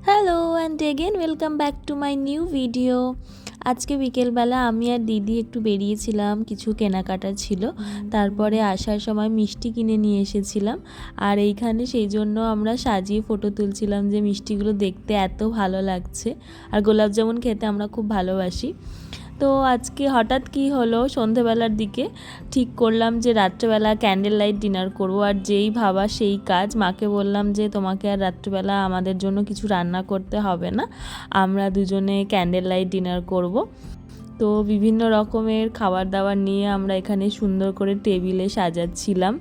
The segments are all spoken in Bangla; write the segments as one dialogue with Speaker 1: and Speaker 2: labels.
Speaker 1: Hello and again welcome back to my new video. আজকে বিকেলবেলা আমি আর দিদি একটু বেরিয়েছিলাম, কিছু কেনাকাটা ছিল। তারপরে আসার সময় মিষ্টি কিনে নিয়ে এসেছিলাম, আর এইখানে সেই জন্য আমরা সাজিয়ে ফটো তুলছিলাম যে মিষ্টিগুলো দেখতে এত ভালো লাগছে। আর গোলাপ জামুন খেতে আমরা খুব ভালোবাসি। তো আজকে হঠাৎ কি হলো, সন্ধেবেলার দিকে ঠিক করলাম যে রাত্রেবেলা ক্যান্ডেল লাইট ডিনার করবো। আর যেই ভাবা সেই কাজ, মাকে বললাম যে তোমাকে আর রাত্রেবেলা আমাদের জন্য কিছু রান্না করতে হবে না, আমরা দুজনে ক্যান্ডেল লাইট ডিনার করব। তো বিভিন্ন রকমের খাবার দাবার নিয়ে আমরা এখানে সুন্দর করে টেবিলে সাজাচ্ছিলাম।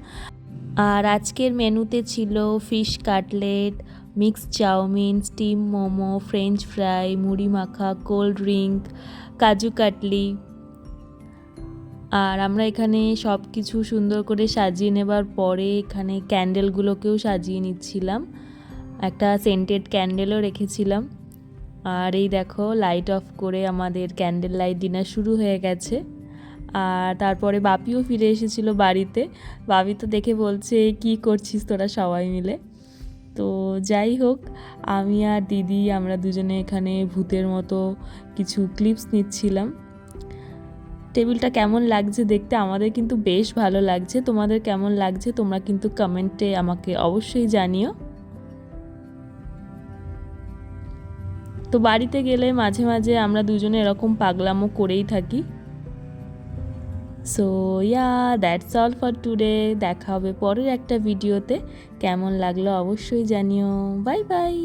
Speaker 1: আর আজকের মেনুতে ছিল fish cutlet, mixed chowmein, steam momo, french fry, মুড়ি মাখা, কোল্ড ড্রিঙ্ক, কাজু কাটলি। আর আমরা এখানে সব কিছু সুন্দর করে সাজিয়ে নেবার পরে এখানে ক্যান্ডেলগুলোকেও সাজিয়ে নিচ্ছিলাম, একটা সেন্টেড ক্যান্ডেলও রেখেছিলাম। আর এই দেখো লাইট অফ করে আমাদের ক্যান্ডেল লাইট ডিনার শুরু হয়ে গেছে। আর তারপরে বাপিও ফিরে এসেছিলো বাড়িতে। বাপি তো দেখে বলছে কি করছিস তোরা সবাই মিলে। তো যাই হোক, আমি আর দিদি আমরা দুজনে এখানে ভূতের মতো কিছু ক্লিপস নিচ্ছিলাম। টেবিলটা কেমন লাগছে দেখতে, আমাদের কিন্তু বেশ ভালো লাগছে। তোমাদের কেমন লাগছে তোমরা কিন্তু কমেন্টে আমাকে অবশ্যই জানিও। তো বাড়িতে গেলে মাঝে মাঝে আমরা দুজনে এরকম পাগলামো করেই থাকি। So that's all for today. দেখা হবে পরের একটা ভিডিওতে। কেমন লাগলো অবশ্যই জানিও। Bye bye.